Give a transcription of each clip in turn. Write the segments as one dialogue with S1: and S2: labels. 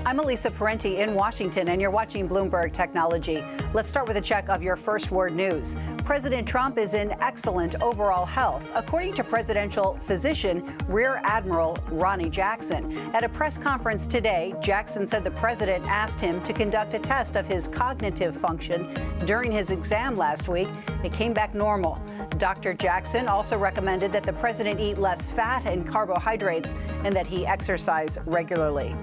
S1: I'm Elisa Parenti in Washington, and you're watching Bloomberg Technology. Let's start with a check of your first word news. President Trump is in excellent overall health, according to presidential physician Rear Admiral Ronnie Jackson. At a press conference today, Jackson said the president asked him to conduct a test of his cognitive function during his exam last week. It came back normal. Dr. Jackson also recommended that the president eat less fat and carbohydrates and that he exercise regularly.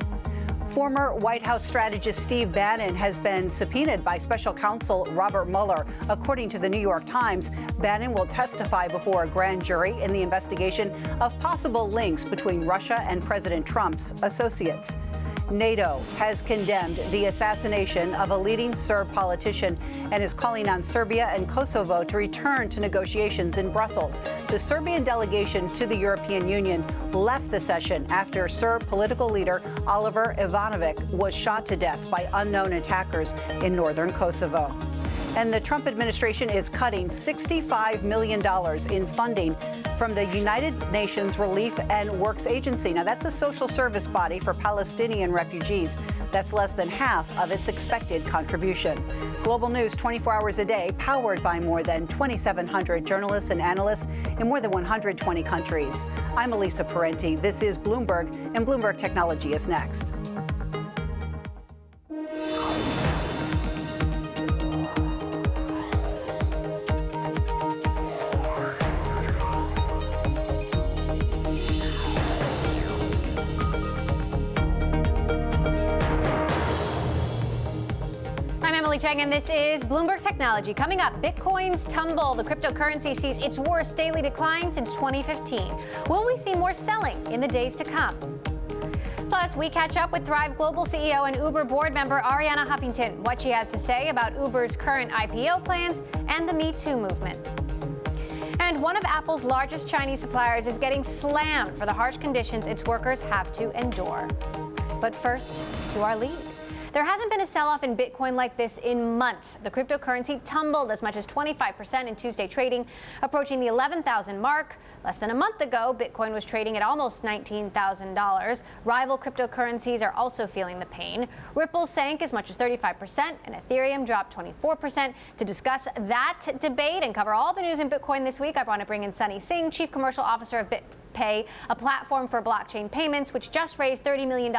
S1: Former White House strategist Steve Bannon has been subpoenaed by special counsel Robert Mueller. According to the New York Times, Bannon will testify before a grand jury in the investigation of possible links between Russia and President Trump's associates. NATO has condemned the assassination of a leading Serb politician and is calling on Serbia and Kosovo to return to negotiations in Brussels. The Serbian delegation to the European Union left the session after Serb political leader Oliver Ivanovic was shot to death by unknown attackers in northern Kosovo. And the Trump administration is cutting $65 million in funding from the United Nations Relief and Works Agency. Now, that's a social service body for Palestinian refugees. That's less than half of its expected contribution. Global news 24 hours a day, powered by more than 2,700 journalists and analysts in more than 120 countries. I'm Elisa Parenti. This is Bloomberg, and Bloomberg Technology is next.
S2: And this is Bloomberg Technology. Coming up, Bitcoin's tumble. The cryptocurrency sees its worst daily decline since 2015. Will we see more selling in the days to come? Plus, we catch up with Thrive Global CEO and Uber board member Arianna Huffington, what she has to say about Uber's current IPO plans and the Me Too movement. And one of Apple's largest Chinese suppliers is getting slammed for the harsh conditions its workers have to endure. But first, to our lead. There hasn't been a sell-off in Bitcoin like this in months. The cryptocurrency tumbled as much as 25% in Tuesday trading, approaching the 11,000 mark. Less than a month ago, Bitcoin was trading at almost $19,000. Rival cryptocurrencies are also feeling the pain. Ripple sank as much as 35%, and Ethereum dropped 24%. To discuss that debate and cover all the news in Bitcoin this week, I want to bring in Sunny Singh, Chief Commercial Officer of BitPay, a platform for blockchain payments, which just raised $30 million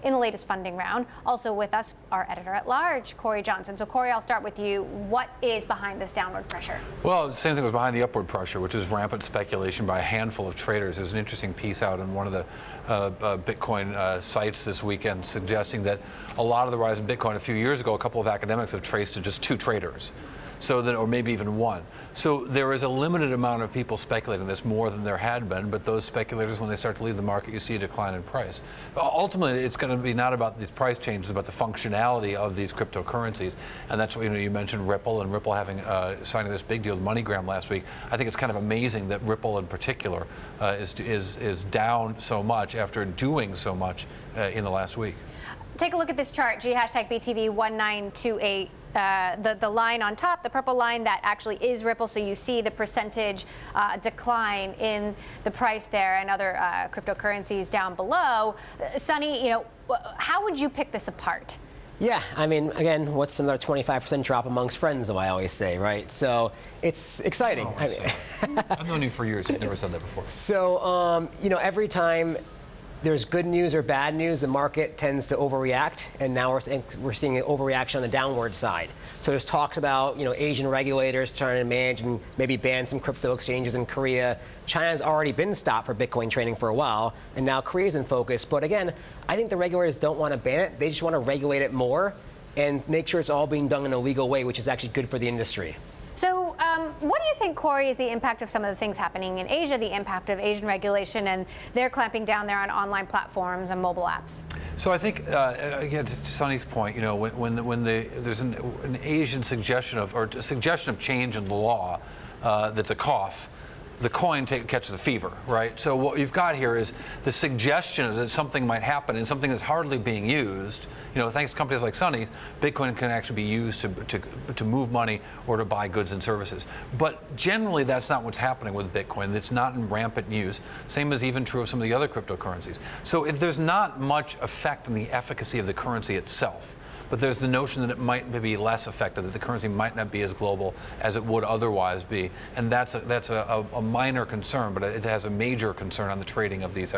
S2: in the latest funding round. Also with us, our editor-at-large, Corey Johnson. So, Corey, I'll start with you. What is behind this downward pressure?
S3: Well, the same thing was behind the upward pressure, which is rampant speculation by a handful of traders. There's an interesting piece out on one of the Bitcoin sites this weekend suggesting that a lot of the rise in Bitcoin a few years ago, a couple of academics have traced to just two traders. So that, or maybe even one. So there is a limited amount of people speculating this, more than there had been, but those speculators, when they start to leave the market, you see a decline in price. Ultimately, it's going to be not about these price changes, but the functionality of these cryptocurrencies. And that's what, you mentioned Ripple, and Ripple having signing this big deal with MoneyGram last week. I think it's kind of amazing that Ripple in particular is down so much after doing so much in the last week.
S2: Take a look at this chart, BTV1928. The line on top, the purple line, that actually is Ripple. So you see the percentage decline in the price there, and other cryptocurrencies down below. Sunny, how would you pick this apart?
S4: Yeah, I mean, again, what's another 25% drop amongst friends, I always say, right? So it's exciting.
S3: I've known you for years. You've never said that before.
S4: So, every time there's good news or bad news, the market tends to overreact, and now we're seeing an overreaction on the downward side. So there's talks about Asian regulators trying to manage and maybe ban some crypto exchanges in Korea. China's already been stopped for Bitcoin trading for a while, and now Korea's in focus. But again, I think the regulators don't want to ban it; they just want to regulate it more and make sure it's all being done in a legal way, which is actually good for the industry.
S2: So what do you think, Corey, is the impact of some of the things happening in Asia, the impact of Asian regulation, and they're clamping down there on online platforms and mobile apps?
S3: So I think, again, to Sunny's point, when there's an Asian suggestion of change in the law that's a cough, the coin catches a fever, right? So what you've got here is the suggestion that something might happen and something that's hardly being used. Thanks to companies like Sunny, Bitcoin can actually be used to move money or to buy goods and services. But generally, that's not what's happening with Bitcoin. It's not in rampant use. Same is even true of some of the other cryptocurrencies. So there's not much effect on the efficacy of the currency itself. But there's the notion that it might be less effective, that the currency might not be as global as it would otherwise be, and that's a minor concern, but it has a major concern on the trading of these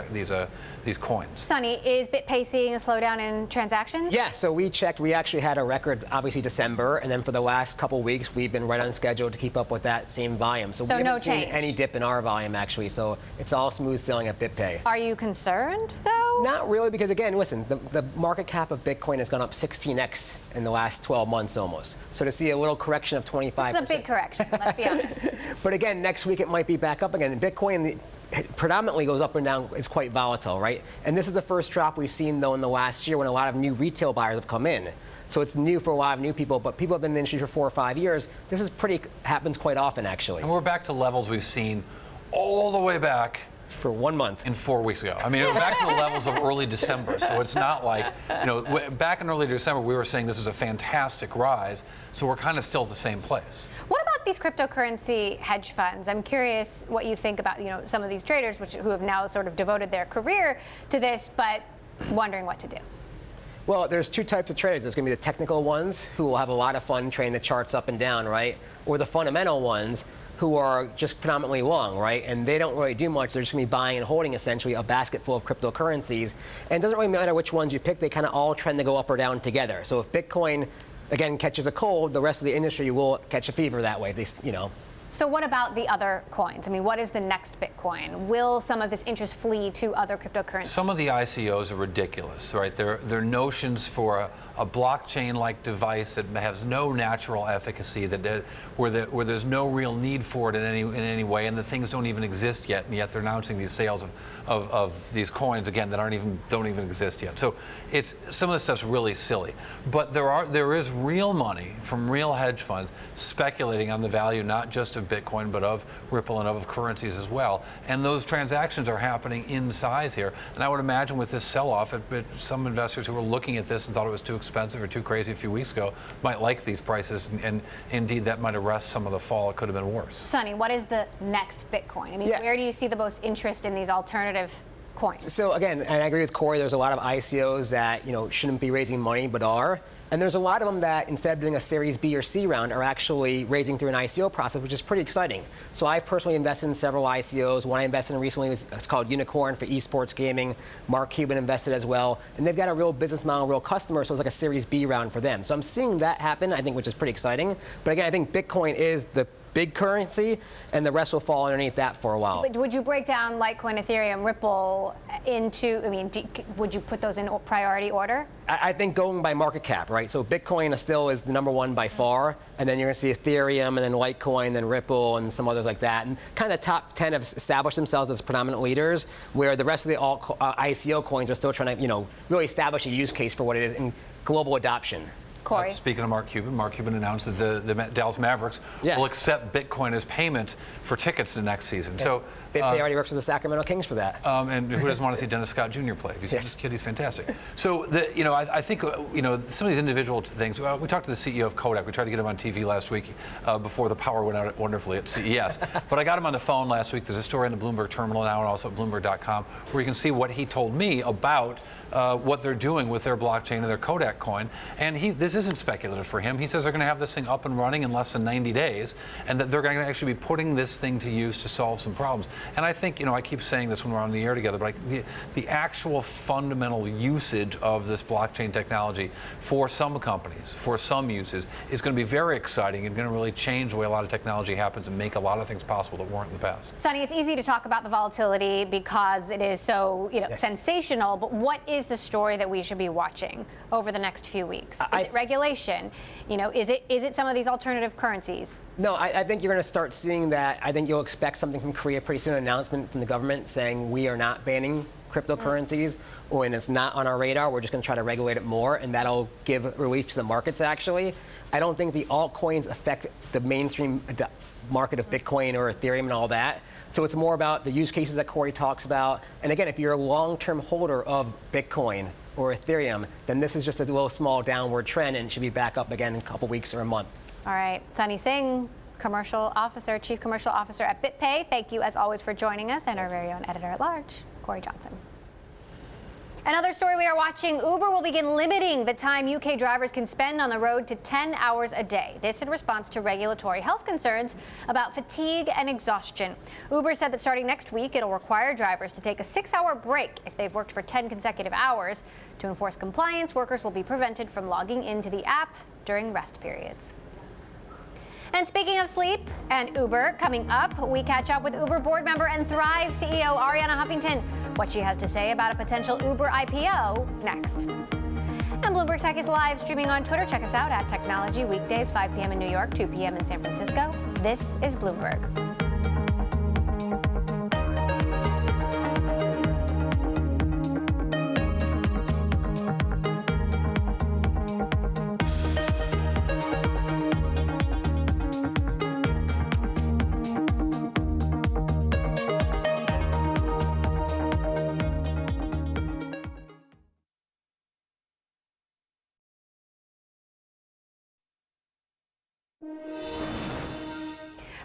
S3: coins.
S2: Sunny, is BitPay seeing a slowdown in transactions?
S4: Yeah, so we checked. We actually had a record, obviously December, and then for the last couple weeks, we've been right on schedule to keep up with that same volume. So we haven't seen any dip in our volume, actually. So it's all smooth sailing at BitPay.
S2: Are you concerned, though?
S4: Not really, because again, listen, the market cap of Bitcoin has gone up 16x in the last 12 months almost. So to see a little correction of 25%.
S2: It's a big correction, let's be honest.
S4: But again, next week it might be back up again. And Bitcoin predominantly goes up and down. It's quite volatile, right? And this is the first drop we've seen, though, in the last year when a lot of new retail buyers have come in. So it's new for a lot of new people, but people have been in the industry for 4 or 5 years. This is happens quite often, actually.
S3: And we're back to levels we've seen all the way back
S4: for 1 month.
S3: And 4 weeks ago. I mean, we're back to the levels of early December. So it's not like, back in early December, we were saying this is a fantastic rise. So we're kind of still at the same place.
S2: What about these cryptocurrency hedge funds? I'm curious what you think about, some of these traders who have now sort of devoted their career to this, but wondering what to do.
S4: Well, there's two types of traders. There's going to be the technical ones who will have a lot of fun trading the charts up and down, right? Or the fundamental ones who are just predominantly long, right? And they don't really do much. They're just going to be buying and holding, essentially, a basket full of cryptocurrencies. And it doesn't really matter which ones you pick. They kind of all trend to go up or down together. So if Bitcoin, again, catches a cold, the rest of the industry will catch a fever that way.
S2: So what about the other coins? I mean, what is the next Bitcoin? Will some of this interest flee to other cryptocurrencies?
S3: Some of the ICOs are ridiculous, right? They're notions for a blockchain-like device that has no natural efficacy, where there's no real need for it in any way, and the things don't even exist yet, and yet they're announcing these sales of these coins again that don't even exist yet. So some of this stuff's really silly. But there is real money from real hedge funds speculating on the value not just of Bitcoin, but of Ripple and of currencies as well. And those transactions are happening in size here. And I would imagine with this sell-off, some investors who were looking at this and thought it was too expensive or too crazy a few weeks ago might like these prices. And indeed, that might arrest some of the fall. It could have been worse.
S2: Sunny, what is the next Bitcoin? I mean, where do you see the most interest in these alternative coins?
S4: So again, and I agree with Corey, there's a lot of ICOs that shouldn't be raising money but are. And there's a lot of them that, instead of doing a Series B or C round, are actually raising through an ICO process, which is pretty exciting. So I've personally invested in several ICOs. One I invested in recently it's called Unicorn for esports gaming. Mark Cuban invested as well. And they've got a real business model, real customer, so it's like a Series B round for them. So I'm seeing that happen, I think, which is pretty exciting. But again, I think Bitcoin is the big currency, and the rest will fall underneath that for a while.
S2: But would you break down Litecoin, Ethereum, Ripple into, would you put those in priority order?
S4: I think going by market cap, right? So Bitcoin still is the number one by far, and then you're going to see Ethereum, and then Litecoin, then Ripple, and some others like that. And kind of the top 10 have established themselves as predominant leaders, where the rest of the ICO coins are still trying to, really establish a use case for what it is in global adoption.
S2: Corey.
S3: Speaking of Mark Cuban announced that the Dallas Mavericks will accept Bitcoin as payment for tickets to next season.
S4: Yeah.
S3: So
S4: they already works with the Sacramento Kings for that.
S3: And who doesn't want to see Dennis Scott Jr. play? If you see this kid, he's fantastic. So I think some of these individual things. We talked to the CEO of Kodak. We tried to get him on TV last week before the power went out wonderfully at CES. But I got him on the phone last week. There's a story in the Bloomberg terminal now, and also at Bloomberg.com, where you can see what he told me about what they're doing with their blockchain and their Kodak coin. And this isn't speculative for him. He says they're going to have this thing up and running in less than 90 days, and that they're going to actually be putting this thing to use to solve some problems. And I think, I keep saying this when we're on the air together, but the actual fundamental usage of this blockchain technology for some companies, for some uses, is going to be very exciting and going to really change the way a lot of technology happens and make a lot of things possible that weren't in the past.
S2: Sunny, it's easy to talk about the volatility because it is so sensational, but what is the story that we should be watching over the next few weeks? Is it regulation? Is it some of these alternative currencies?
S4: No, I think you're going to start seeing that. I think you'll expect something from Korea pretty soon, an announcement from the government saying we are not banning cryptocurrencies, or when it's not on our radar, we're just going to try to regulate it more, and that'll give relief to the markets, actually. I don't think the altcoins affect the mainstream market of Bitcoin or Ethereum and all that. So it's more about the use cases that Corey talks about. And again, if you're a long-term holder of Bitcoin or Ethereum, then this is just a little small downward trend and should be back up again in a couple weeks or a month.
S2: All right, Sunny Singh, Chief Commercial Officer at BitPay. Thank you, as always, for joining us, and our very own editor-at-large, Corey Johnson. Another story we are watching, Uber will begin limiting the time UK drivers can spend on the road to 10 hours a day. This in response to regulatory health concerns about fatigue and exhaustion. Uber said that starting next week, it'll require drivers to take a 6-hour break if they've worked for 10 consecutive hours. To enforce compliance, workers will be prevented from logging into the app during rest periods. And speaking of sleep and Uber, coming up, we catch up with Uber board member and Thrive CEO Arianna Huffington. What she has to say about a potential Uber IPO next. And Bloomberg Tech is live streaming on Twitter. Check us out at Technology, weekdays 5 p.m. in New York, 2 p.m. in San Francisco. This is Bloomberg.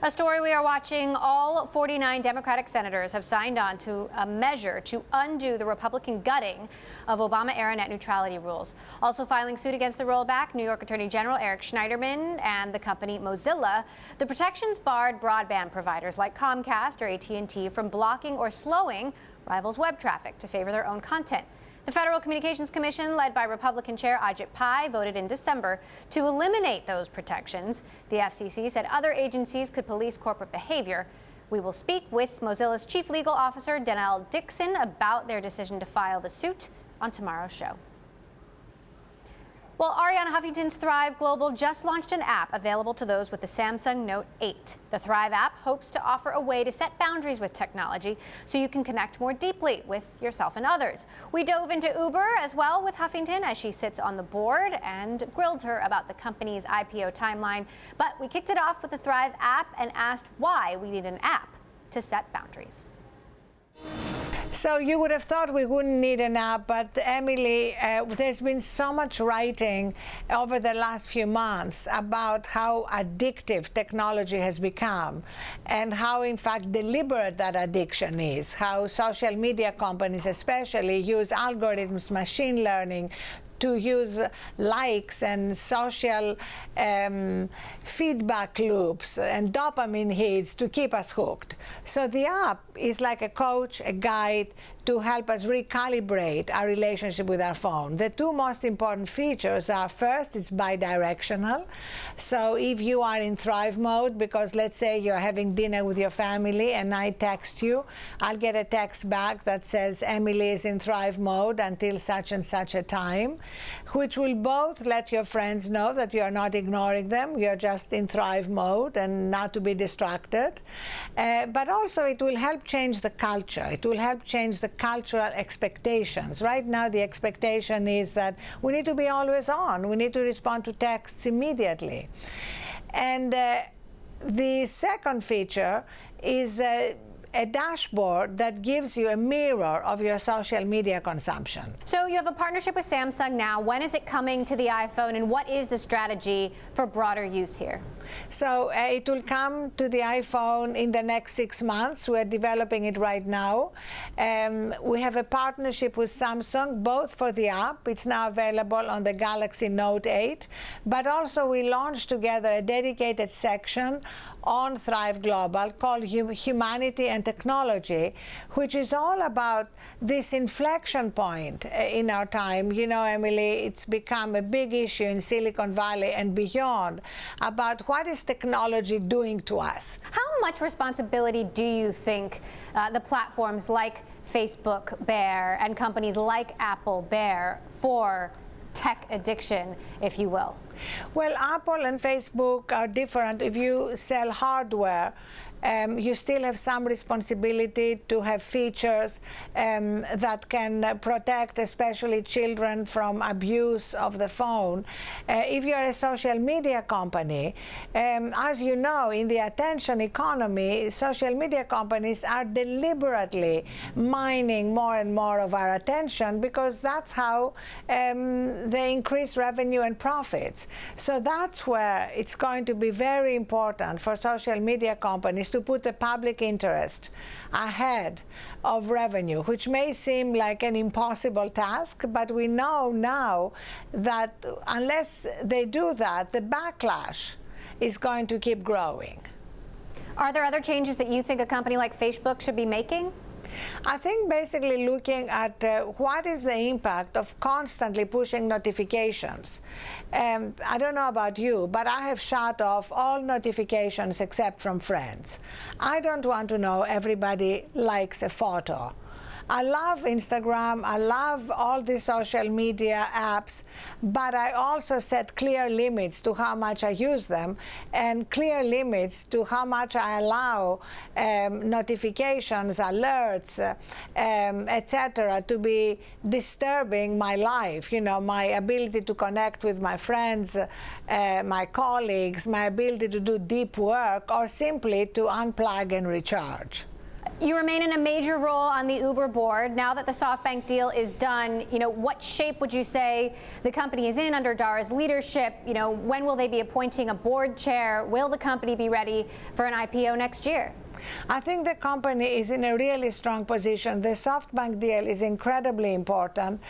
S2: A story we are watching, all 49 Democratic senators have signed on to a measure to undo the Republican gutting of Obama-era net neutrality rules. Also filing suit against the rollback, New York Attorney General Eric Schneiderman and the company Mozilla. The protections barred broadband providers like Comcast or AT&T from blocking or slowing rivals' web traffic to favor their own content. The Federal Communications Commission, led by Republican Chair Ajit Pai, voted in December to eliminate those protections. The FCC said other agencies could police corporate behavior. We will speak with Mozilla's Chief Legal Officer, Danelle Dixon, about their decision to file the suit on tomorrow's show. Well, Arianna Huffington's Thrive Global just launched an app available to those with the Samsung Note 8. The Thrive app hopes to offer a way to set boundaries with technology so you can connect more deeply with yourself and others. We dove into Uber as well with Huffington as she sits on the board and grilled her about the company's IPO timeline. But we kicked it off with the Thrive app and asked why we need an app to set boundaries.
S5: So you would have thought we wouldn't need an app, but Emily, there's been so much writing over the last few months about how addictive technology has become and how, in fact, deliberate that addiction is, how social media companies especially use algorithms, machine learning, to use likes and social feedback loops and dopamine hits to keep us hooked. So the app is like a coach, a guide to help us recalibrate our relationship with our phone. The two most important features are, first, it's bi-directional. So if you are in Thrive mode, because let's say you're having dinner with your family and I text you, I'll get a text back that says Emily is in Thrive mode until such and such a time, which will both let your friends know that you are not ignoring them, you're just in Thrive mode and not to be distracted. But also it will help change the culture. It will help change the cultural expectations. Right now the expectation is that we need to be always on. We need to respond to texts immediately. And the second feature is a dashboard that gives you a mirror of your social media consumption.
S2: So you have a partnership with Samsung now. When is it coming to the iPhone, and what is the strategy for broader use here?
S5: So it will come to the iPhone in the next 6 months. We're developing it right now. We have a partnership with Samsung, both for the app. It's now available on the Galaxy Note 8. But also we launched together a dedicated section on Thrive Global called Humanity and Technology, which is all about this inflection point in our time. You know, Emily, it's become a big issue in Silicon Valley and beyond about what is technology doing to us.
S2: How much responsibility do you think the platforms like Facebook bear and companies like Apple bear for tech addiction, if you will?
S5: Well, Apple and Facebook are different. If you sell hardware, you still have some responsibility to have features that can protect especially children from abuse of the phone. If you're a social media company, as you know, in the attention economy, social media companies are deliberately mining more and more of our attention because that's how they increase revenue and profits. So that's where it's going to be very important for social media companies to put the public interest ahead of revenue, which may seem like an impossible task, but we know now that unless they do that, the backlash is going to keep growing.
S2: Are there other changes that you think a company like Facebook should be making?
S5: I think basically looking at what is the impact of constantly pushing notifications. I don't know about you, but I have shut off all notifications except from friends. I don't want to know everybody likes a photo. I love Instagram, I love all the social media apps, but I also set clear limits to how much I use them and clear limits to how much I allow notifications, alerts, etc., to be disturbing my life, you know, my ability to connect with my friends, my colleagues, my ability to do deep work, or simply to unplug and recharge.
S2: You remain in a major role on the Uber board. Now that the SoftBank deal is done, you know, what shape would you say the company is in under Dara's leadership? You know, when will they be appointing a board chair? Will the company be ready for an IPO next year?
S5: I think the company is in a really strong position. The SoftBank deal is incredibly important.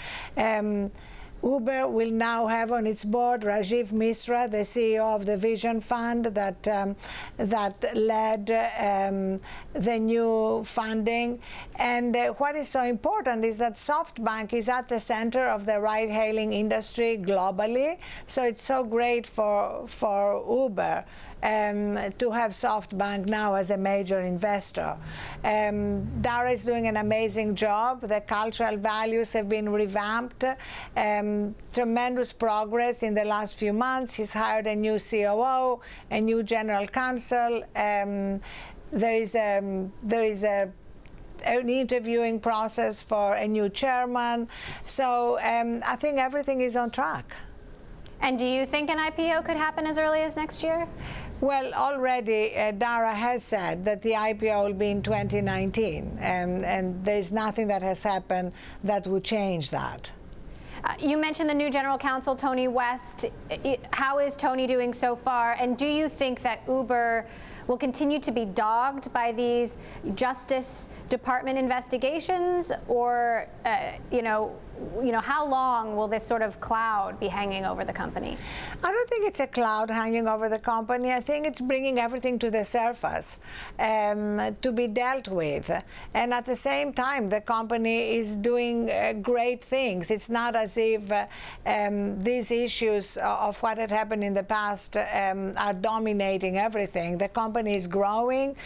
S5: Uber will now have on its board Rajiv Misra, the CEO of the Vision Fund that led the new funding. And what is so important is that SoftBank is at the center of the ride-hailing industry globally. So it's so great for Uber to have SoftBank now as a major investor. Dara is doing an amazing job. The cultural values have been revamped. Tremendous progress in the last few months. He's hired a new COO, a new general counsel. There is an interviewing process for a new chairman. So I think everything is on track.
S2: And do you think an IPO could happen as early as next year?
S5: Well, already Dara has said that the IPO will be in 2019, and there's nothing that has happened that would change that.
S2: You mentioned the new general counsel, Tony West. How is Tony doing so far? And do you think that Uber will continue to be dogged by these Justice Department investigations, or how long will this sort of cloud be hanging over the company?
S5: I don't think it's a cloud hanging over the company. I think it's bringing everything to the surface to be dealt with. And at the same time, the company is doing great things. It's not as if these issues of what had happened in the past are dominating everything. The company is growing,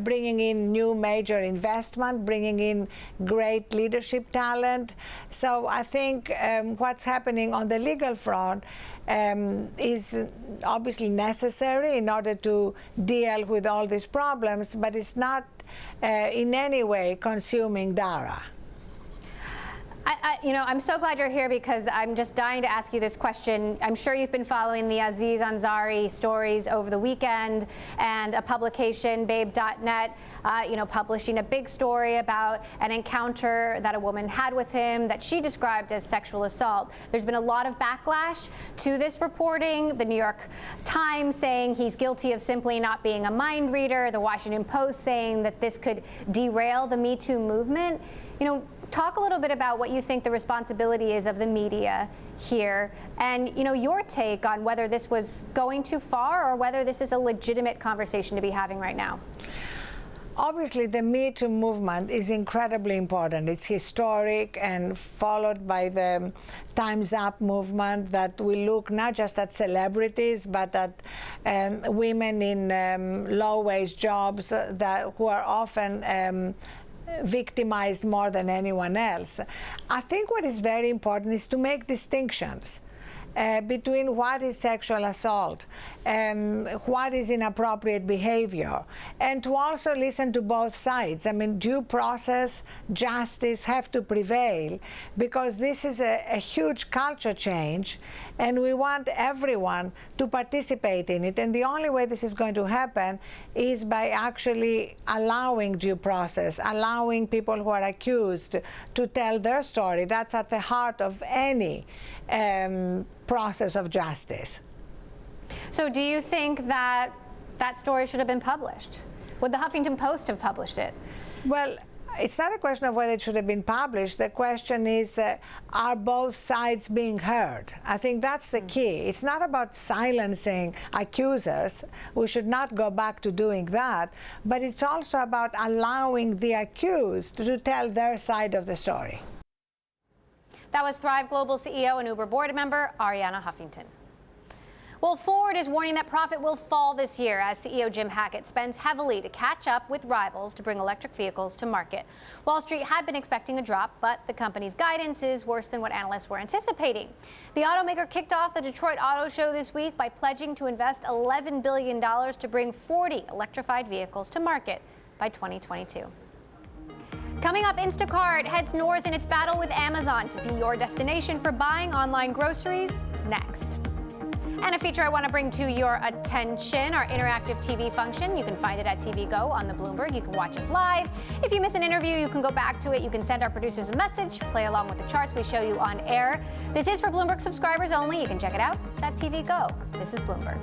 S5: bringing in new major investment, bringing in great leadership talent. So I think what's happening on the legal front is obviously necessary in order to deal with all these problems, but it's not in any way consuming Dara.
S2: I'm so glad you're here because I'm just dying to ask you this question. I'm sure you've been following the Aziz Ansari stories over the weekend, and a publication, Babe.net, publishing a big story about an encounter that a woman had with him that she described as sexual assault. There's been a lot of backlash to this reporting. The New York Times saying he's guilty of simply not being a mind reader. The Washington Post saying that this could derail the Me Too movement. Talk a little bit about what you think the responsibility is of the media here, and your take on whether this was going too far or whether this is a legitimate conversation to be having right now.
S5: Obviously, the Me Too movement is incredibly important. It's historic, and followed by the Time's Up movement that will look not just at celebrities, but at women in low-wage jobs who are often victimized more than anyone else. I think what is very important is to make distinctions. between what is sexual assault and what is inappropriate behavior, and to also listen to both sides. I mean, due process, justice have to prevail, because this is a huge culture change, and we want everyone to participate in it. And the only way this is going to happen is by actually allowing due process, allowing people who are accused to tell their story. That's at the heart of any process of justice.
S2: So do you think that that story should have been published? Would the Huffington Post have published it?
S5: Well, it's not a question of whether it should have been published. The question is, are both sides being heard? I think that's the key. It's not about silencing accusers. We should not go back to doing that. But it's also about allowing the accused to tell their side of the story.
S2: That was Thrive Global CEO and Uber board member Arianna Huffington. Well, Ford is warning that profit will fall this year as CEO Jim Hackett spends heavily to catch up with rivals to bring electric vehicles to market. Wall Street had been expecting a drop, but the company's guidance is worse than what analysts were anticipating. The automaker kicked off the Detroit Auto Show this week by pledging to invest $11 billion to bring 40 electrified vehicles to market by 2022. Coming up, Instacart heads north in its battle with Amazon to be your destination for buying online groceries next. And a feature I want to bring to your attention, our interactive TV function. You can find it at TV Go on the Bloomberg. You can watch us live. If you miss an interview, you can go back to it. You can send our producers a message, play along with the charts we show you on air. This is for Bloomberg subscribers only. You can check it out at TV Go. This is Bloomberg.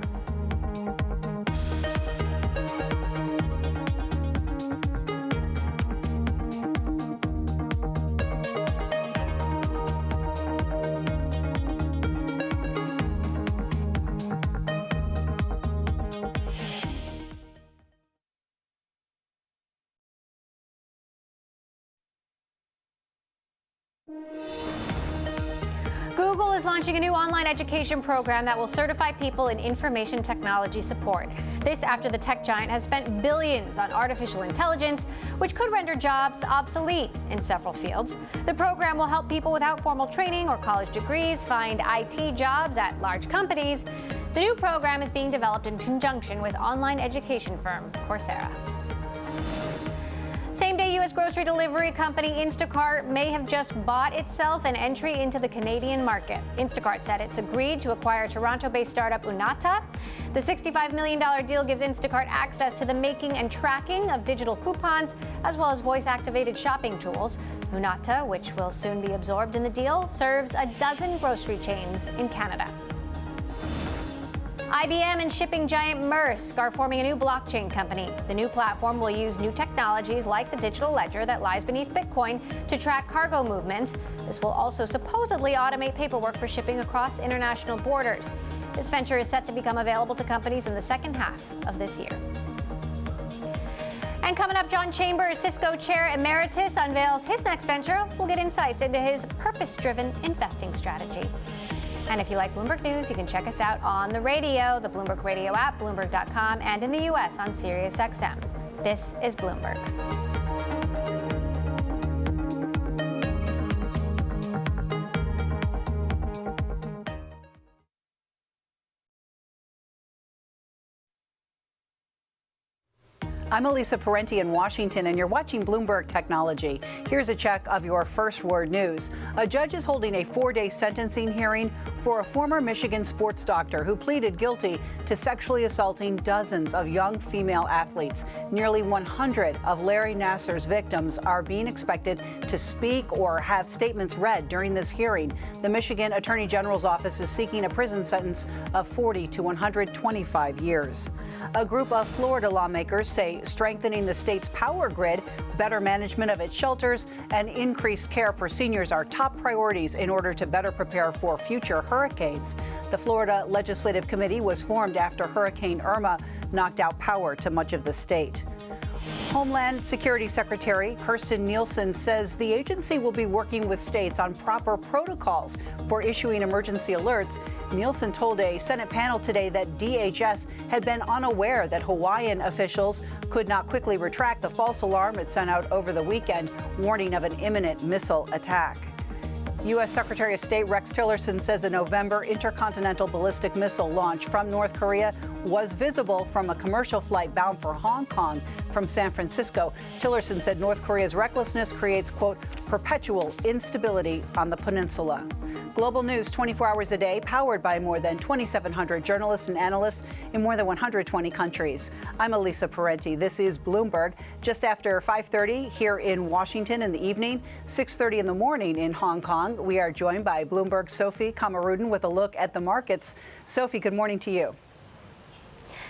S2: Google is launching a new online education program that will certify people in information technology support. This after the tech giant has spent billions on artificial intelligence, which could render jobs obsolete in several fields. The program will help people without formal training or college degrees find IT jobs at large companies. The new program is being developed in conjunction with online education firm Coursera. Same-day U.S. grocery delivery company Instacart may have just bought itself an entry into the Canadian market. Instacart said it's agreed to acquire Toronto-based startup Unata. The $65 million deal gives Instacart access to the making and tracking of digital coupons, as well as voice-activated shopping tools. Unata, which will soon be absorbed in the deal, serves a dozen grocery chains in Canada. IBM and shipping giant Maersk are forming a new blockchain company. The new platform will use new technologies like the digital ledger that lies beneath Bitcoin to track cargo movements. This will also supposedly automate paperwork for shipping across international borders. This venture is set to become available to companies in the second half of this year. And coming up, John Chambers, Cisco Chair Emeritus, unveils his next venture. We'll get insights into his purpose-driven investing strategy. And if you like Bloomberg News, you can check us out on the radio, the Bloomberg Radio app, Bloomberg.com, and in the U.S. on SiriusXM. This is Bloomberg.
S1: I'm Elisa Parenti in Washington, and you're watching Bloomberg Technology. Here's a check of your first word news. A judge is holding a 4-day sentencing hearing for a former Michigan sports doctor who pleaded guilty to sexually assaulting dozens of young female athletes. Nearly 100 of Larry Nassar's victims are being expected to speak or have statements read during this hearing. The Michigan Attorney General's office is seeking a prison sentence of 40 to 125 years. A group of Florida lawmakers say strengthening the state's power grid, better management of its shelters, and increased care for seniors are top priorities in order to better prepare for future hurricanes. The Florida Legislative Committee was formed after Hurricane Irma knocked out power to much of the state. Homeland Security Secretary Kirstjen Nielsen says the agency will be working with states on proper protocols for issuing emergency alerts. Nielsen told a Senate panel today that DHS had been unaware that Hawaiian officials could not quickly retract the false alarm it sent out over the weekend, warning of an imminent missile attack. U.S. Secretary of State Rex Tillerson says a November intercontinental ballistic missile launch from North Korea was visible from a commercial flight bound for Hong Kong from San Francisco. Tillerson said North Korea's recklessness creates, quote, perpetual instability on the peninsula. Global news 24 hours a day, powered by more than 2,700 journalists and analysts in more than 120 countries. I'm Elisa Parenti. This is Bloomberg. Just after 5:30 here in Washington in the evening, 6:30 in the morning in Hong Kong. We are joined by Bloomberg's Sophie Kamarudin with a look at the markets. Sophie, good morning to you.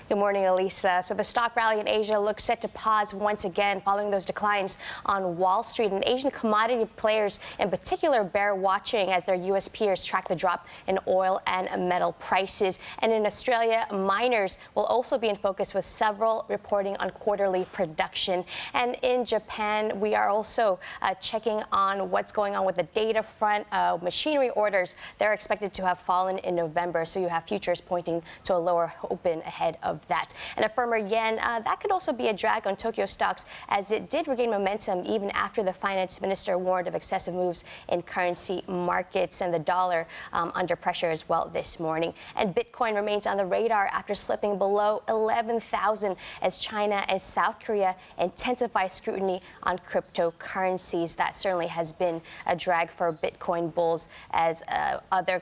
S6: Good morning, Elisa. So the stock rally in Asia looks set to pause once again following those declines on Wall Street. And Asian commodity players in particular bear watching as their U.S. peers track the drop in oil and metal prices. And in Australia, miners will also be in focus with several reporting on quarterly production. And in Japan, we are also checking on what's going on with the data front. Machinery orders, they're expected to have fallen in November. So you have futures pointing to a lower open ahead of that. And a firmer yen, that could also be a drag on Tokyo stocks as it did regain momentum even after the finance minister warned of excessive moves in currency markets, and the dollar under pressure as well this morning. And Bitcoin remains on the radar after slipping below 11,000 as China and South Korea intensify scrutiny on cryptocurrencies. That certainly has been a drag for Bitcoin bulls as other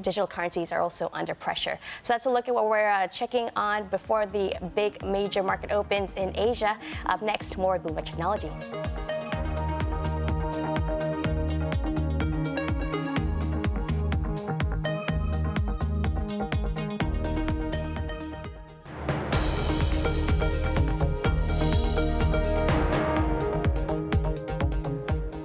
S6: digital currencies are also under pressure. So that's a look at what we're checking on before the big major market opens in Asia. Up next, more Bloomberg Technology.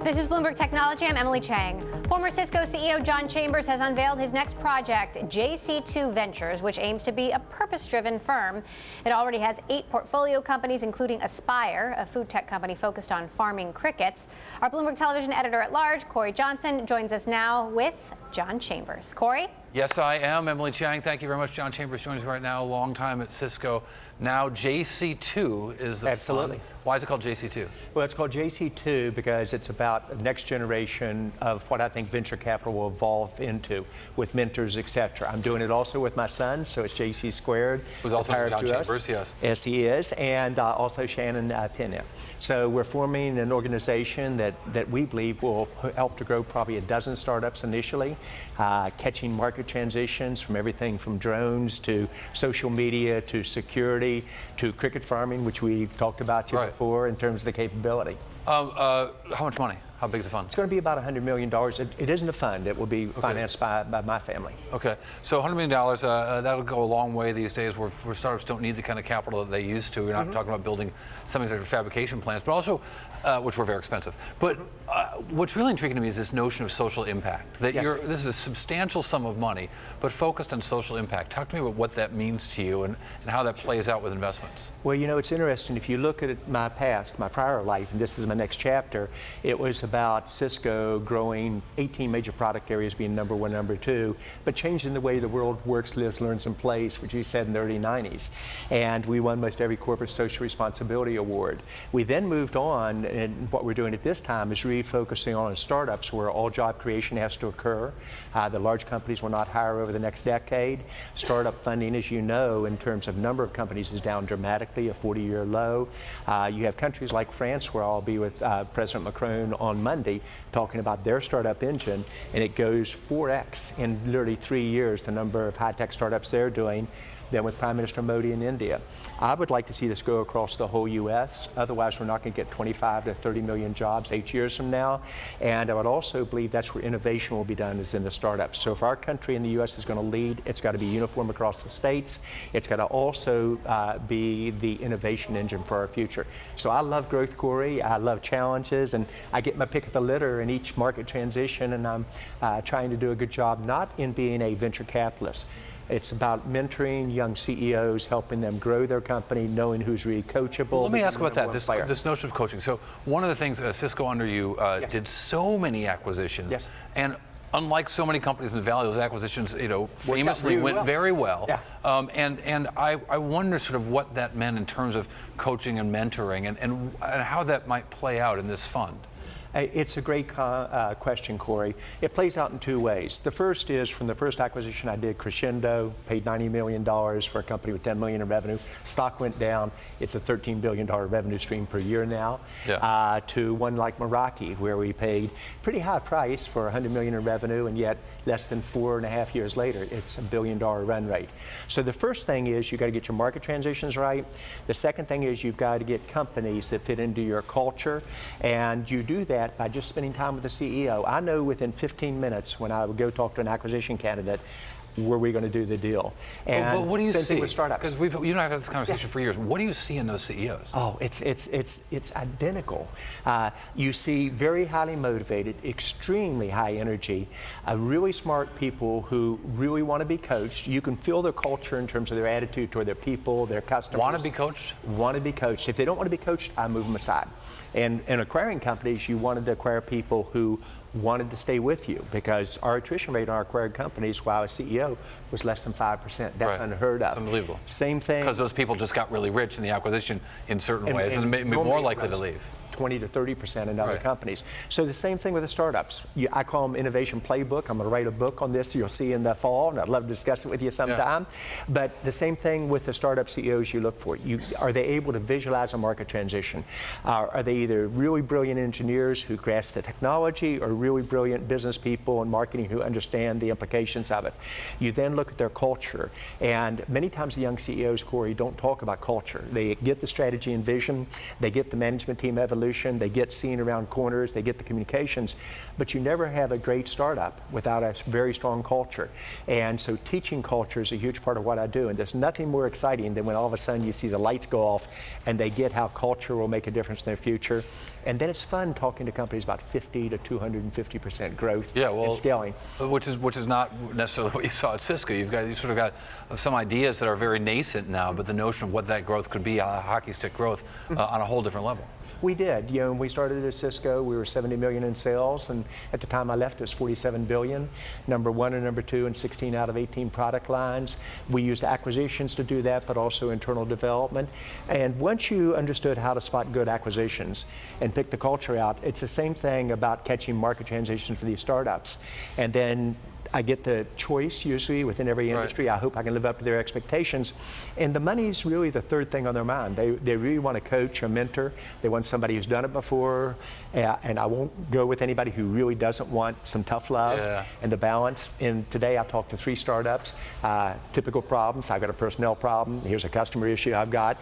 S2: This is Bloomberg Technology. I'm Emily Chang. Former Cisco CEO John Chambers has unveiled his next project, JC2 Ventures, which aims to be a purpose-driven firm. It already has 8 portfolio companies, including Aspire, a food tech company focused on farming crickets. Our Bloomberg Television editor-at-large, Corey Johnson, joins us now with John Chambers. Corey?
S3: Yes, I am. Emily Chang, thank you very much. John Chambers joins me right now, long time at Cisco. Now JC2 is the
S7: Absolutely.
S3: fund. Why is it called JC2?
S7: Well, it's called JC2 because it's about the next generation of what I think venture capital will evolve into with mentors, et cetera. I'm doing it also with my son, so it's JC squared.
S3: Who's also John Chambers, yes.
S7: Yes, he is, and also Shannon Pena. So we're forming an organization that we believe will help to grow probably a dozen startups initially, catching market transitions from everything from drones to social media to security to cricket farming, which we've talked about before in terms of the capability.
S3: How much money? How big is the fund?
S7: It's going to be about $100 million. It isn't a fund. It will be financed by my family.
S3: Okay. So $100 million, that'll go a long way these days where startups don't need the kind of capital that they used to. You're not talking about building semiconductor fabrication plants, but also, which were very expensive. But what's really intriguing to me is this notion of social impact. That this is a substantial sum of money, but focused on social impact. Talk to me about what that means to you and how that plays out with investments.
S7: Well, you know, it's interesting. If you look at my past, my prior life, and this is my next chapter, it was about Cisco growing 18 major product areas, being number 1, number 2, but changing the way the world works, lives, learns, and plays, which we said in the early 90s. And we won most every corporate social responsibility award. We then moved on, and what we're doing at this time is really focusing on startups where all job creation has to occur. The large companies will not hire over the next decade. Startup funding, as you know, in terms of number of companies is down dramatically, a 40-year low. You have countries like France, where I'll be with President Macron on Monday, talking about their startup engine, and it goes 4x in literally 3 years, the number of high-tech startups they're doing, than with Prime Minister Modi in India. I would like to see this go across the whole U.S. Otherwise, we're not going to get 25 to 30 million jobs 8 years from now. And I would also believe that's where innovation will be done, is in the startups. So if our country in the U.S. is going to lead, it's got to be uniform across the states. It's got to also be the innovation engine for our future. So I love growth, Corey. I love challenges, and I get my pick of the litter in each market transition, and I'm trying to do a good job, not in being a venture capitalist. It's about mentoring young CEOs, helping them grow their company, knowing who's really coachable.
S3: Well, let me ask about that, this notion of coaching. So one of the things, Cisco under you did so many acquisitions.
S7: Yes.
S3: And unlike so many companies in the Valley, those acquisitions, famously went very well.
S7: Yeah.
S3: And I wonder sort of what that meant in terms of coaching and mentoring and how that might play out in this fund.
S7: It's a great question, Corey. It plays out in two ways. The first is from the first acquisition I did, Crescendo, paid $90 million for a company with $10 million in revenue. Stock went down. It's a $13 billion revenue stream per year now.
S3: Yeah.
S7: To one like Meraki, where we paid pretty high price for $100 million in revenue, and yet less than 4.5 years later, it's $1 billion run rate. So the first thing is you got to get your market transitions right. The second thing is you've got to get companies that fit into your culture, and you do that by just spending time with the CEO. I know within 15 minutes when I would go talk to an acquisition candidate, were we going to do the deal?
S3: And but what do you see
S7: with startups?
S3: Because you and I have had this conversation for years. What do you see in those CEOs?
S7: Oh, it's identical. You see very highly motivated, extremely high energy, really smart people who really want to be coached. You can feel their culture in terms of their attitude toward their people, their customers.
S3: Want to be coached?
S7: Want to be coached. If they don't want to be coached, I move them aside. And in acquiring companies, you wanted to acquire people who wanted to stay with you, because our attrition rate on our acquired companies while I was CEO was less than 5%. That's unheard of.
S3: It's unbelievable.
S7: Same thing.
S3: Because those people just got really rich in the acquisition in certain ways and may be more likely to leave.
S7: 20 to 30% in other companies. So the same thing with the startups. I call them innovation playbook. I'm going to write a book on this you'll see in the fall, and I'd love to discuss it with you sometime. Yeah. But the same thing with the startup CEOs you look for. Are they able to visualize a market transition? Are they either really brilliant engineers who grasp the technology, or really brilliant business people and marketing who understand the implications of it? You then look at their culture, and many times the young CEOs, Corey, don't talk about culture. They get the strategy and vision, they get the management team evolution, they get seen around corners, they get the communications, but you never have a great startup without a very strong culture. And so teaching culture is a huge part of what I do, and there's nothing more exciting than when all of a sudden you see the lights go off and they get how culture will make a difference in their future. And then it's fun talking to companies about 50 to 250% growth and scaling. Which
S3: is not necessarily what you saw at Cisco. You sort of got some ideas that are very nascent now, but the notion of what that growth could be, hockey stick growth, on a whole different level.
S7: We did. When we started at Cisco, we were 70 million in sales, and at the time I left, it was 47 billion. Number one and number two in 16 out of 18 product lines. We used acquisitions to do that, but also internal development. And once you understood how to spot good acquisitions and pick the culture out, it's the same thing about catching market transitions for these startups. And then I get the choice usually within every industry. I hope I can live up to their expectations. And the money's really the third thing on their mind. They really want a coach, a mentor. They want somebody who's done it before. And I won't go with anybody who really doesn't want some tough love and the balance. And today I talked to 3 startups, typical problems. I've got a personnel problem. Here's a customer issue I've got.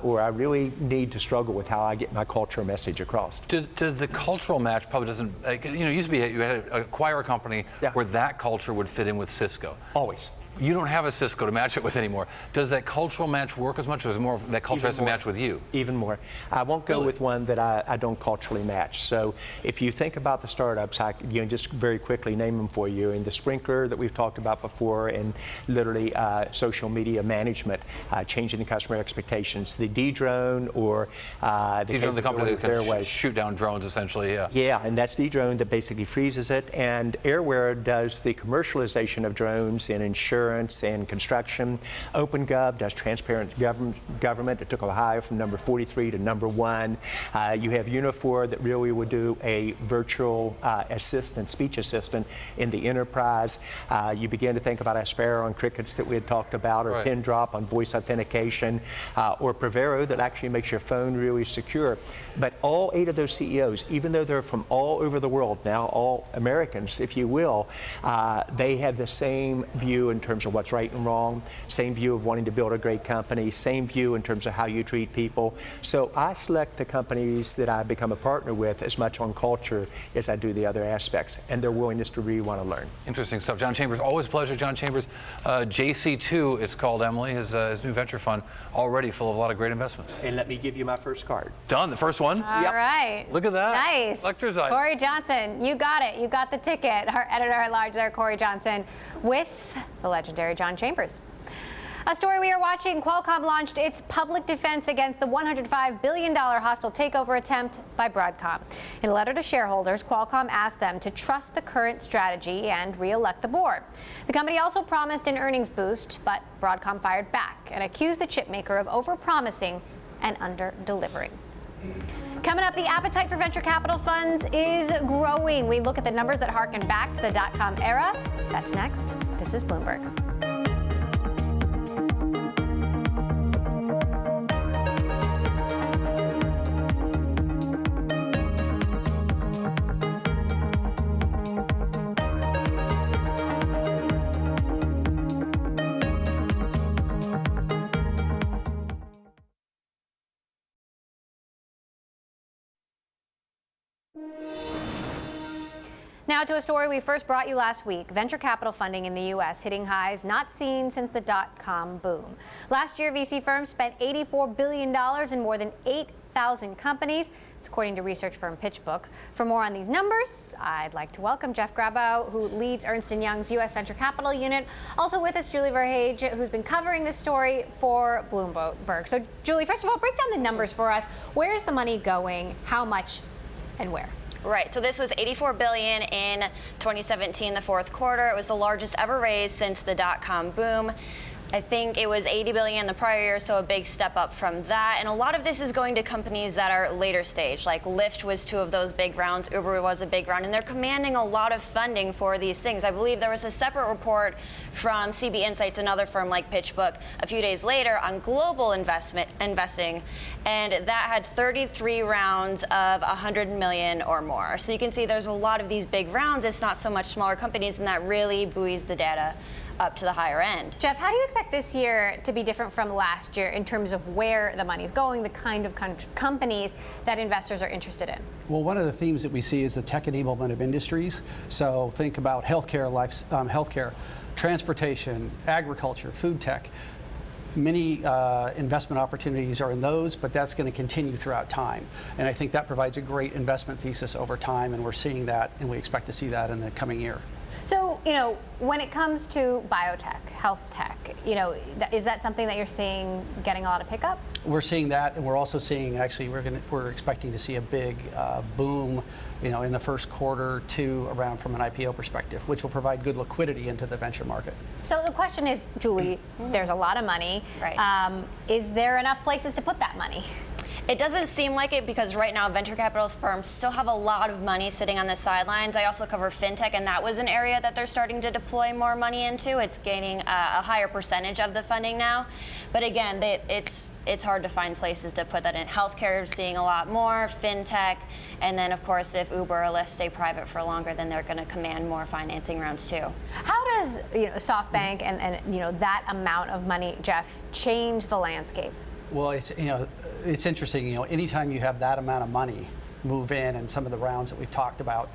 S7: Or I really need to struggle with how I get my culture message across.
S3: Does the cultural match probably doesn't, used to be you had to acquire a company where that culture would fit in with Cisco.
S7: Always.
S3: You don't have a Cisco to match it with anymore. Does that cultural match work as much, or is it more that culture has to match with you?
S7: Even more. I won't go with one that I don't culturally match. So if you think about the startups, I just very quickly name them for you. And the sprinkler that we've talked about before, and literally social media management, changing the customer expectations. The Dedrone, or
S3: Dedrone, the company that can shoot down drones, essentially.
S7: Yeah, and that's Dedrone that basically freezes it. And Airware does the commercialization of drones in insurance and construction. OpenGov does transparent government. It took Ohio from number 43 to number 1. You have Unifor that really would do a virtual assistant, speech assistant in the enterprise. You begin to think about Aspera on crickets that we had talked about, or Pindrop on voice authentication, or Prevero that actually makes your phone really secure. But all 8 of those CEOs, even though they're from all over the world, now all Americans, if you will, they have the same view in terms of what's right and wrong, same view of wanting to build a great company, same view in terms of how you treat people. So I select the companies that I become a partner with as much on culture as I do the other aspects, and their willingness to really want to learn.
S3: Interesting stuff. John Chambers, always a pleasure. John Chambers, JC2, it's called, Emily, his new venture fund, already full of a lot of great investments.
S7: And let me give you my first card.
S3: Done, the first one?
S2: All right.
S3: Look at that.
S2: Nice.
S3: Lecter's eye.
S2: Corey Johnson, you got it. You got the ticket. Our editor-at-large there, Corey Johnson, with the legendary John Chambers. A story we are watching, Qualcomm launched its public defense against the $105 billion hostile takeover attempt by Broadcom. In a letter to shareholders, Qualcomm asked them to trust the current strategy and re-elect the board. The company also promised an earnings boost, but Broadcom fired back and accused the chipmaker of over-promising and under-delivering. Coming up, the appetite for venture capital funds is growing. We look at the numbers that harken back to the dot-com era. That's next. This is Bloomberg. Now to a story we first brought you last week. Venture capital funding in the U.S. hitting highs not seen since the dot-com boom. Last year, VC firms spent $84 billion in more than 8,000 companies. It's according to research firm PitchBook. For more on these numbers, I'd like to welcome Jeff Grabow, who leads Ernst & Young's U.S. Venture Capital Unit. Also with us, Julie Verhage, who's been covering this story for Bloomberg. So, Julie, first of all, break down the numbers for us. Where is the money going? How much and where?
S8: Right, so this was $84 billion in 2017, the fourth quarter. It was the largest ever raised since the dot-com boom. I think it was $80 billion the prior year, so a big step up from that. And a lot of this is going to companies that are later stage, like Lyft was two of those big rounds, Uber was a big round, and they're commanding a lot of funding for these things. I believe there was a separate report from CB Insights, another firm like PitchBook, a few days later on global investing, and that had 33 rounds of 100 million or more. So you can see there's a lot of these big rounds. It's not so much smaller companies, and that really buoys the data up to the higher end.
S2: Jeff, how do you expect this year to be different from last year in terms of where the money's going, the kind of companies that investors are interested in?
S9: Well, one of the themes that we see is the tech enablement of industries. So think about healthcare, healthcare, transportation, agriculture, food tech. Many investment opportunities are in those, but that's going to continue throughout time. And I think that provides a great investment thesis over time, and we're seeing that, and we expect to see that in the coming year.
S2: So, when it comes to biotech, health tech, is that something that you're seeing getting a lot of pickup?
S9: We're seeing that, and we're also seeing, actually, we're expecting to see a big boom, in the first quarter to around from an IPO perspective, which will provide good liquidity into the venture market.
S2: So the question is, Julie, there's a lot of money.
S8: Right.
S2: Is there enough places to put that money?
S8: It doesn't seem like it because right now venture capitalist firms still have a lot of money sitting on the sidelines. I also cover fintech, and that was an area that they're starting to deploy more money into. It's gaining a higher percentage of the funding now. But again, it's hard to find places to put that in. Healthcare is seeing a lot more, fintech, and then of course if Uber or Lyft stay private for longer, then they're going to command more financing rounds too.
S2: How does SoftBank and that amount of money, Jeff, change the landscape?
S9: Well, it's interesting. Anytime you have that amount of money move in, and some of the rounds that we've talked about,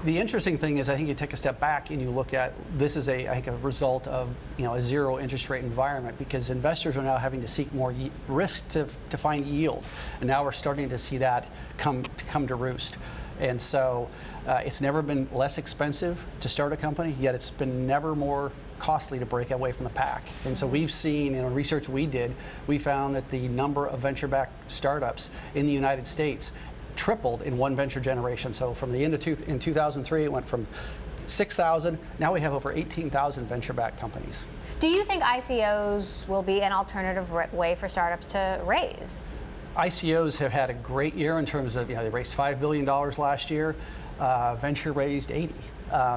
S9: the interesting thing is, I think you take a step back and you look at this is I think a result of a zero interest rate environment, because investors are now having to seek more risk to find yield, and now we're starting to see that come to roost. And so it's never been less expensive to start a company, yet it's been never more costly to break away from the pack. And so we've seen, in research we did, we found that the number of venture-backed startups in the United States tripled in one venture generation. So from the end of in 2003, it went from 6,000, now we have over 18,000 venture-backed companies.
S2: Do you think ICOs will be an alternative way for startups to raise?
S9: ICOs have had a great year in terms of, they raised $5 billion last year. Venture raised 80.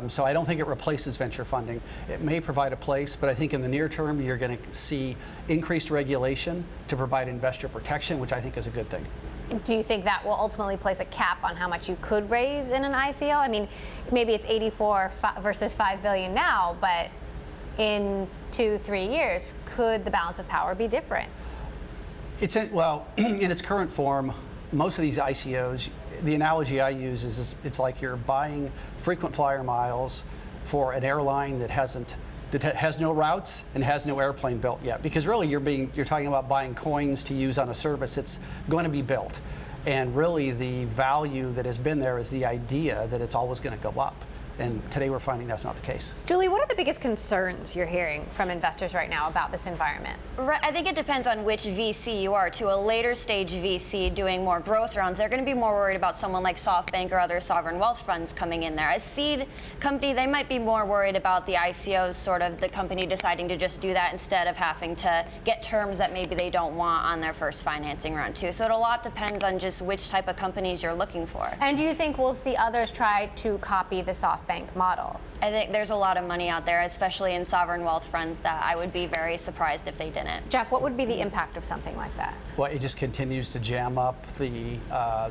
S9: So I don't think it replaces venture funding. It may provide a place, but I think in the near term, you're going to see increased regulation to provide investor protection, which I think is a good thing.
S2: Do you think that will ultimately place a cap on how much you could raise in an ICO? I mean, maybe it's 84 versus 5 billion now, but in 2-3 years, could the balance of power be different?
S9: In its current form, most of these ICOs, the analogy I use is it's like you're buying frequent flyer miles for an airline that has no routes and has no airplane built yet. Because really you're talking about buying coins to use on a service that's going to be built. And really the value that has been there is the idea that it's always going to go up. And today we're finding that's not the case.
S2: Julie, what are the biggest concerns you're hearing from investors right now about this environment?
S8: I think it depends on which VC you are. To a later stage VC doing more growth rounds, they're going to be more worried about someone like SoftBank or other sovereign wealth funds coming in there. As seed company, they might be more worried about the ICOs, sort of the company deciding to just do that instead of having to get terms that maybe they don't want on their first financing round too. So it a lot depends on just which type of companies you're looking for.
S2: And do you think we'll see others try to copy the SoftBank model?
S8: I think there's a lot of money out there, especially in sovereign wealth funds, that I would be very surprised if they didn't.
S2: Jeff, what would be the impact of something like that?
S9: Well, it just continues to jam up the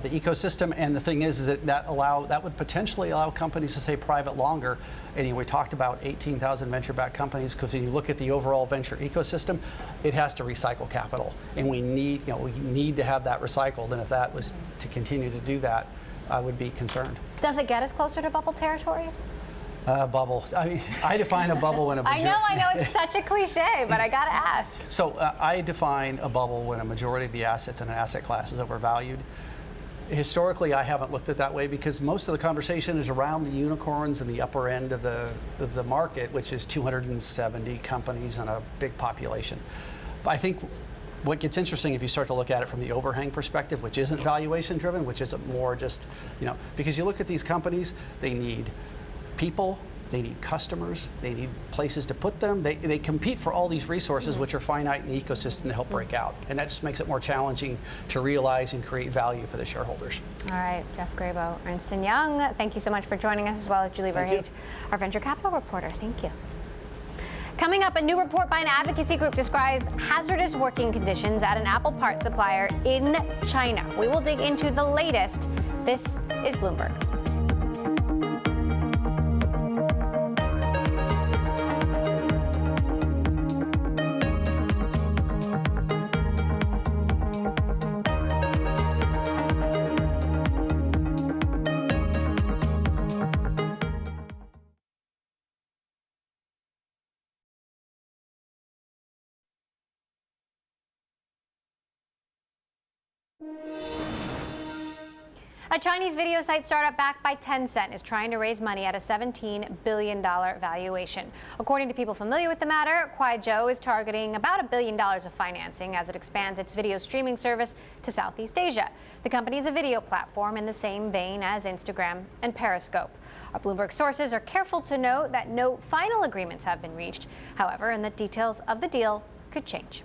S9: ecosystem, and the thing is that would potentially allow companies to stay private longer. And we talked about 18,000 venture-backed companies, because when you look at the overall venture ecosystem, it has to recycle capital, and we need to have that recycled. And if that was to continue to do that, I would be concerned.
S2: Does it get us closer to bubble territory?
S9: Bubble. I mean, I define a bubble when a
S2: I know it's such a cliche, but I gotta ask.
S9: So I define a bubble when a majority of the assets in an asset class is overvalued. Historically, I haven't looked at it that way, because most of the conversation is around the unicorns and the upper end of the market, which is 270 companies and a big population. But I think what gets interesting if you start to look at it from the overhang perspective, which isn't valuation driven, which is more just, because you look at these companies, they need people, they need customers, they need places to put them. They compete for all these resources, which are finite in the ecosystem, to help break out. And that just makes it more challenging to realize and create value for the shareholders.
S2: All right, Jeff Grabo, Ernst & Young, thank you so much for joining us, as well as Julie Verhage, our venture capital reporter. Thank you. Coming up, a new report by an advocacy group describes hazardous working conditions at an Apple parts supplier in China. We will dig into the latest. This is Bloomberg. A Chinese video site startup backed by Tencent is trying to raise money at a $17 billion valuation. According to people familiar with the matter, Kuaizhou is targeting about $1 billion of financing as it expands its video streaming service to Southeast Asia. The company is a video platform in the same vein as Instagram and Periscope. Our Bloomberg sources are careful to note that no final agreements have been reached, however, and that details of the deal could change.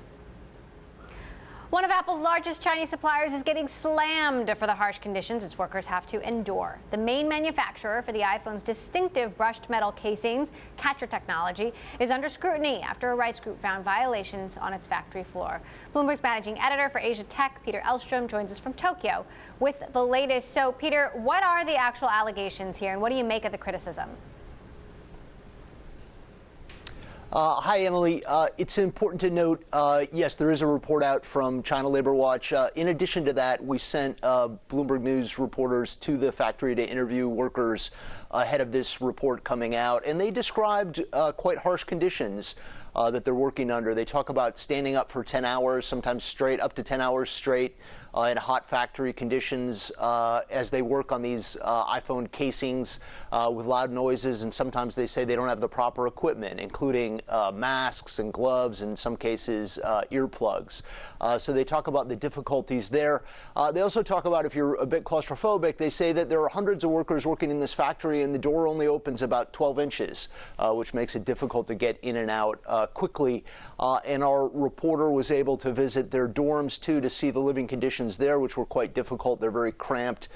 S2: One of Apple's largest Chinese suppliers is getting slammed for the harsh conditions its workers have to endure. The main manufacturer for the iPhone's distinctive brushed metal casings, Catcher Technology, is under scrutiny after a rights group found violations on its factory floor. Bloomberg's managing editor for Asia Tech, Peter Elstrom, joins us from Tokyo with the latest. So, Peter, what are the actual allegations here, and what do you make of the criticism?
S10: Hi, Emily. It's important to note, yes, there is a report out from China Labor Watch. In addition to that, we sent Bloomberg News reporters to the factory to interview workers ahead of this report coming out, and they described quite harsh conditions that they're working under. They talk about standing up for 10 hours, sometimes straight, up to 10 hours straight, in hot factory conditions as they work on these iPhone casings with loud noises, and sometimes they say they don't have the proper equipment, including masks and gloves, and in some cases earplugs. So they talk about the difficulties there. They also talk about, if you're a bit claustrophobic, they say that there are hundreds of workers working in this factory and the door only opens about 12 inches, which makes it difficult to get in and out quickly. And our reporter was able to visit their dorms too to see the living conditions there, which were quite difficult. They're very cramped.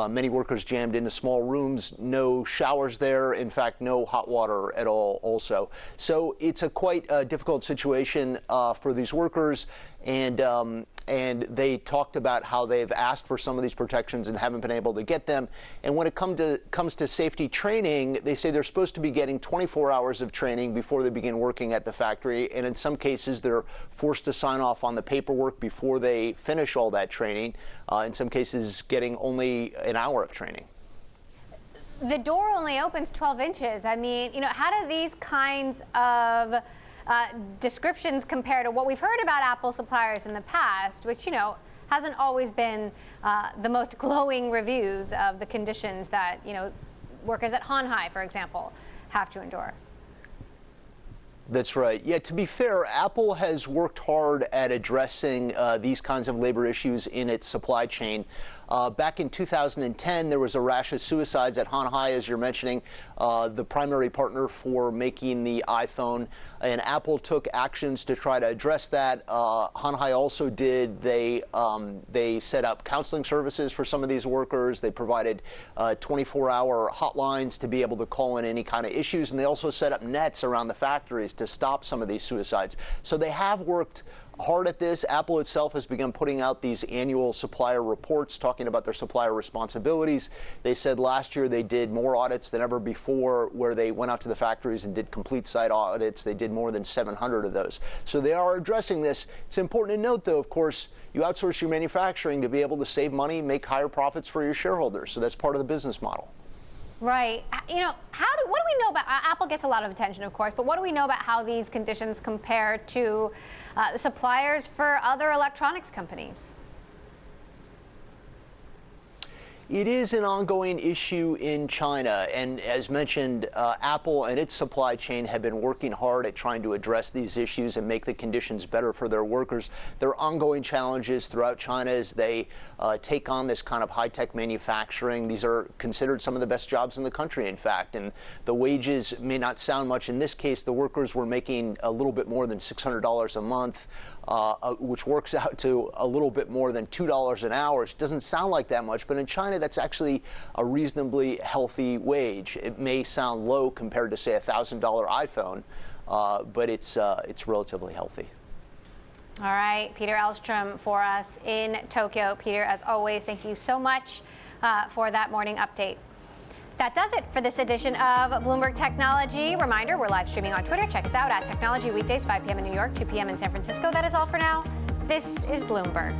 S10: Many workers jammed into small rooms, no showers there, in fact, no hot water at all also. So it's a quite difficult situation for these workers, and they talked about how they've asked for some of these protections and haven't been able to get them. And when it comes to safety training, they say they're supposed to be getting 24 hours of training before they begin working at the factory, and in some cases they're forced to sign off on the paperwork before they finish all that training, in some cases getting only an hour of training.
S2: The door only opens 12 inches. I mean, how do these kinds of descriptions compare to what we've heard about Apple suppliers in the past, which, hasn't always been the most glowing reviews of the conditions that, workers at Hanhai, for example, have to endure.
S10: That's right. Yeah, to be fair, Apple has worked hard at addressing these kinds of labor issues in its supply chain. Back in 2010, there was a rash of suicides at Hanhai, as you're mentioning, the primary partner for making the iPhone. And Apple took actions to try to address that. Hanhai also did. They set up counseling services for some of these workers. They provided 24-hour hotlines to be able to call in any kind of issues. And they also set up nets around the factories to stop some of these suicides. So they have worked hard at this. Apple itself has begun putting out these annual supplier reports talking about their supplier responsibilities. They said last year they did more audits than ever before, where they went out to the factories and did complete site audits. They did more than 700 of those. So they are addressing this. It's important to note, though, of course, you outsource your manufacturing to be able to save money, make higher profits for your shareholders. So that's part of the business model.
S2: Right. You know, what do we know about Apple? Gets a lot of attention, of course, but what do we know about how these conditions compare to the suppliers for other electronics companies?
S10: It is an ongoing issue in China, and as mentioned, Apple and its supply chain have been working hard at trying to address these issues and make the conditions better for their workers. There are ongoing challenges throughout China as they take on this kind of high-tech manufacturing. These are considered some of the best jobs in the country, in fact, and the wages may not sound much. In this case, the workers were making a little bit more than $600 a month. Which works out to a little bit more than $2 an hour. It doesn't sound like that much, but in China, that's actually a reasonably healthy wage. It may sound low compared to, say, a $1,000 iPhone, but it's relatively healthy.
S2: All right, Peter Elstrom for us in Tokyo. Peter, as always, thank you so much for that morning update. That does it for this edition of Bloomberg Technology. Reminder, we're live streaming on Twitter. Check us out at Technology weekdays, 5 p.m. in New York, 2 p.m. in San Francisco. That is all for now. This is Bloomberg.